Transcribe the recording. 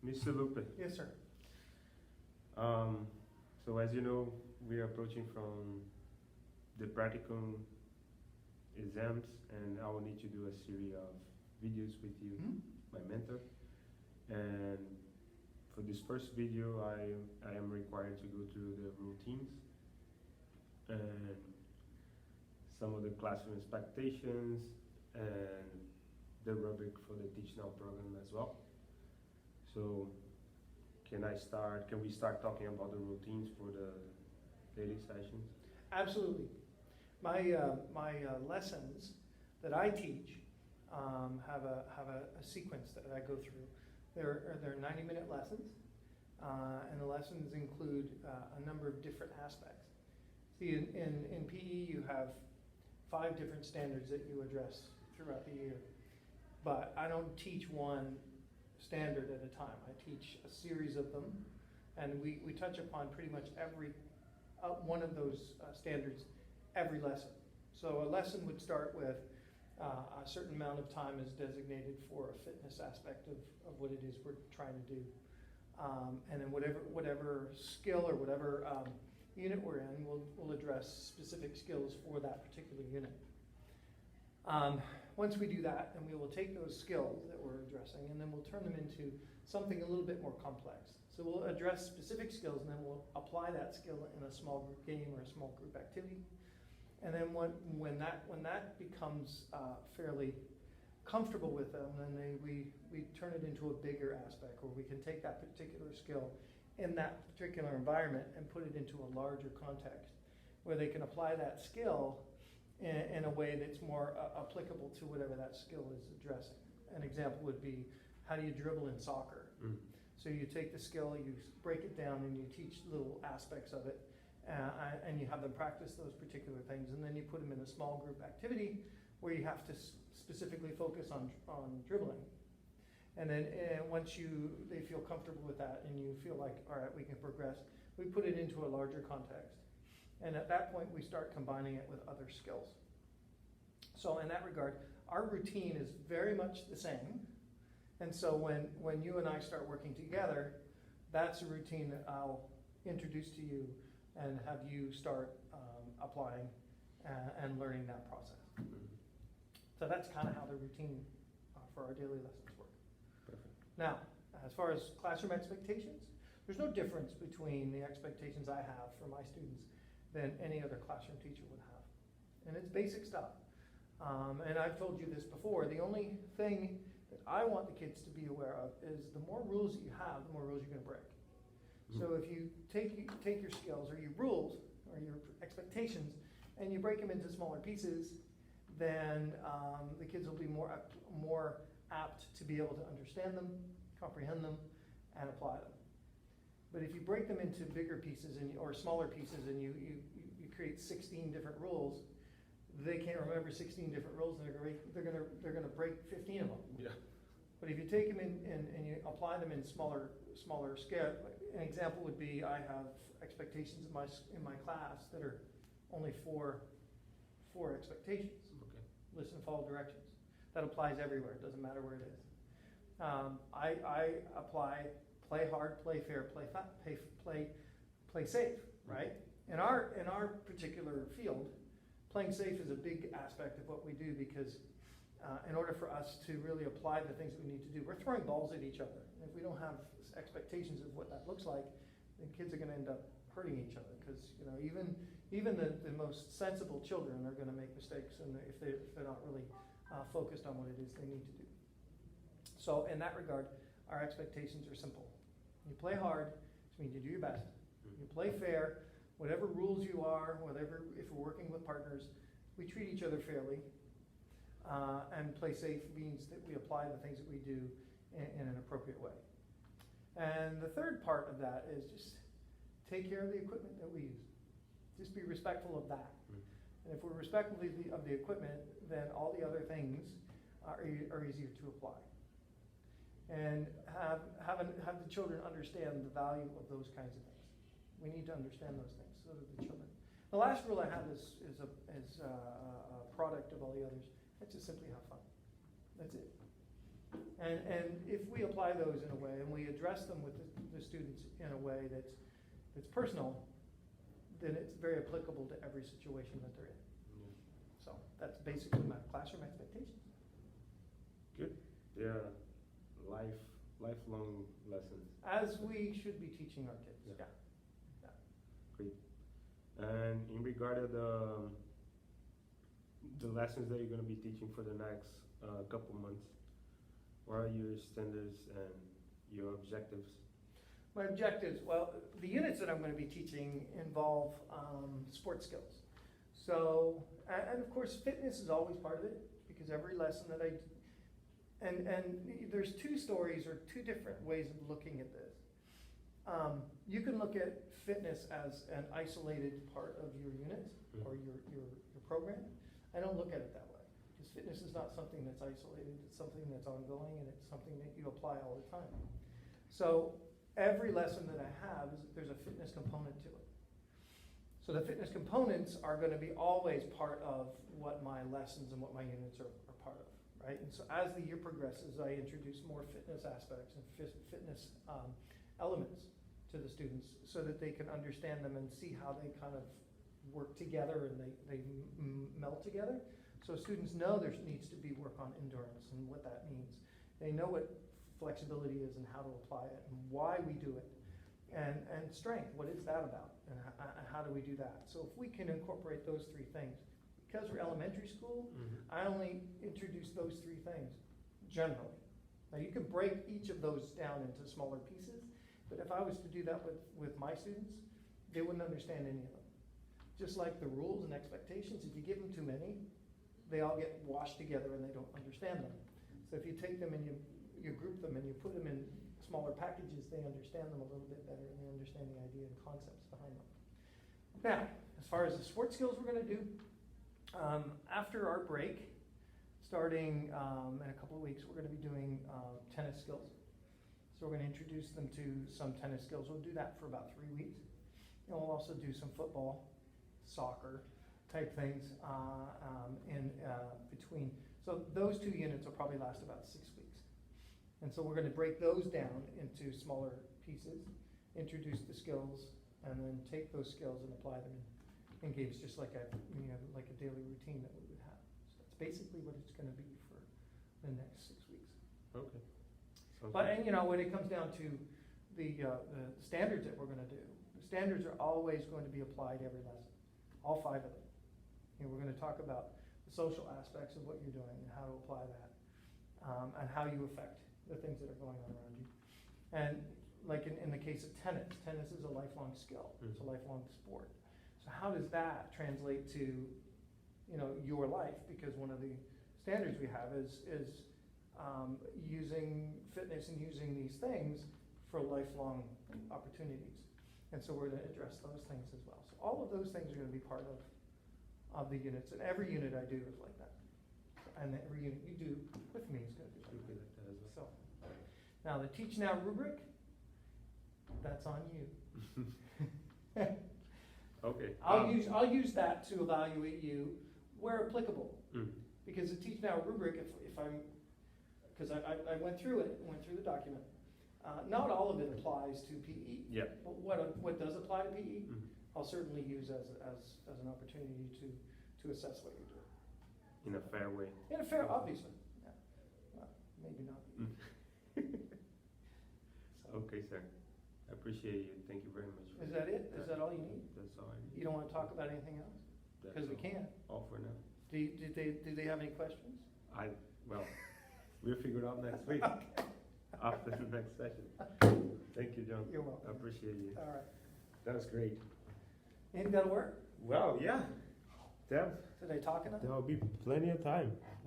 Mr. Lupe, Yes, sir. so as you know, we are approaching from the practicum exams, and I will need to do a series of videos with you, Mhm. my mentor. And for this first video, I am required to go through the routines and some of the classroom expectations and the rubric for the Teach Now program as well. So can we start talking about the routines for the daily sessions? Absolutely. My lessons that I teach have a sequence that I go through. They're 90-minute lessons, and the lessons include a number of different aspects. See, in PE you have 5 different standards that you address throughout the year, but I don't teach one standard at a time. I teach a series of them, and we touch upon pretty much every one of those standards every lesson. So a lesson would start with a certain amount of time is designated for a fitness aspect of what it is we're trying to do. And then whatever skill or whatever unit we're in, we'll address specific skills for that particular unit. Once we do that, then we will take those skills that we're addressing and then we'll turn them into something a little bit more complex. So we'll address specific skills and then we'll apply that skill in a small group game or a small group activity. And then when that becomes fairly comfortable with them, then we turn it into a bigger aspect where we can take that particular skill in that particular environment and put it into a larger context where they can apply that skill in a way that's more applicable to whatever that skill is addressing. An example would be, how do you dribble in soccer? Mm. So you take the skill, you break it down, and you teach little aspects of it, and you have them practice those particular things, and then you put them in a small group activity where you have to specifically focus on dribbling. And then once they feel comfortable with that, and you feel like, all right, we can progress, we put it into a larger context. And at that point, we start combining it with other skills. So in that regard, our routine is very much the same. And so when you and I start working together, that's a routine that I'll introduce to you and have you start applying and learning that process. Mm-hmm. So that's kind of how the routine for our daily lessons work. Perfect. Now, as far as classroom expectations, there's no difference between the expectations I have for my students than any other classroom teacher would have. And it's basic stuff. And I've told you this before, the only thing that I want the kids to be aware of is the more rules that you have, the more rules you're gonna break. Mm-hmm. So if you take your skills or your rules or your expectations and you break them into smaller pieces, then the kids will be more apt to be able to understand them, comprehend them, and apply them. But if you break them into bigger pieces or smaller pieces and you create 16 different rules, they can't remember 16 different rules and they're gonna break 15 of them. Yeah. But if you take them and you apply them in smaller scale, an example would be, I have expectations in my class that are only four expectations. Okay. Listen, follow directions. That applies everywhere. It doesn't matter where it is. I apply play hard, play fair, play safe. Right? In our particular field, playing safe is a big aspect of what we do because in order for us to really apply the things that we need to do, we're throwing balls at each other. And if we don't have expectations of what that looks like, then kids are going to end up hurting each other because even the most sensible children are going to make mistakes, and if they're not really focused on what it is they need to do. So in that regard, our expectations are simple. You play hard, which means you do your best. You play fair, whatever rules you are, if we're working with partners, we treat each other fairly. And play safe means that we apply the things that we do in an appropriate way. And the third part of that is just take care of the equipment that we use. Just be respectful of that. And if we're respectful of the equipment, then all the other things are easier to apply. And have the children understand the value of those kinds of things. We need to understand those things so that the children. The last rule I have is a product of all the others. That's just simply have fun. That's it. And if we apply those in a way, and we address them with the students in a way that's personal, then it's very applicable to every situation that they're in. So that's basically my classroom expectations. Yeah, lifelong lessons. As we should be teaching our kids, Yeah. yeah. Great. And in regard to the lessons that you're going to be teaching for the next couple months, what are your standards and your objectives? My objectives, well, the units that I'm going to be teaching involve sports skills. So, and of course, fitness is always part of it, because every lesson that and there's two stories or two different ways of looking at this. You can look at fitness as an isolated part of your unit or your program. I don't look at it that way, because fitness is not something that's isolated. It's something that's ongoing, and it's something that you apply all the time. So every lesson that I have, there's a fitness component to it. So the fitness components are going to be always part of what my lessons and what my units are part of, right? And so as the year progresses, I introduce more fitness aspects and fitness elements to the students, so that they can understand them and see how they kind of work together and they meld together. So students know there needs to be work on endurance and what that means. They know what flexibility is and how to apply it and why we do it. And strength, what is that about? And how do we do that? So if we can incorporate those three things, because we're elementary school, I only introduce those three things generally. Now you can break each of those down into smaller pieces, but if I was to do that with my students, they wouldn't understand any of them. Just like the rules and expectations, if you give them too many, they all get washed together and they don't understand them. So if you take them and you group them and you put them in smaller packages, they understand them a little bit better and they understand the idea and concepts behind them. Now, as far as the sports skills we're going to do, after our break, starting in a couple of weeks, we're going to be doing tennis skills. So we're going to introduce them to some tennis skills. We'll do that for about 3 weeks. And we'll also do some football, soccer type things in between. So those 2 units will probably last about 6 weeks. And so we're going to break those down into smaller pieces, introduce the skills, and then take those skills and apply them in games, just like a daily routine that we would have. So that's basically what it's going to be for the next 6 weeks. Okay. But and when it comes down to the standards that we're going to do, the standards are always going to be applied every lesson, all 5 of them. We're going to talk about the social aspects of what you're doing and how to apply that, and how you affect the things that are going on around you. And like in the case of tennis is a lifelong skill. It's a lifelong sport. So how does that translate to your life? Because one of the standards we have is using fitness and using these things for lifelong opportunities. And so we're going to address those things as well. So all of those things are going to be part of the units, and every unit I do is like that. And every unit you do with me is going to be like that as well. So now the Teach Now rubric, that's on you. Okay. I'll use that to evaluate you where applicable. Because the Teach Now rubric, because I went through it, went through the document. Not all of it applies to PE. Yeah. But what does apply to PE, I'll certainly use as an opportunity to assess what you're doing. In a fair way. In a fair, obviously. Yeah. Well, maybe not. Okay, sir. I appreciate you. Thank you very much. Is that it? Is that all you need? That's all I need. You don't want to talk about anything else? Because we can't. All for now. Do they have any questions? Well, we'll figure it out next week. Okay. After the next session. Thank you, John. You're welcome. I appreciate you. All right. That was great. You think that'll work? Well, yeah. Did I talk enough? There'll be plenty of time.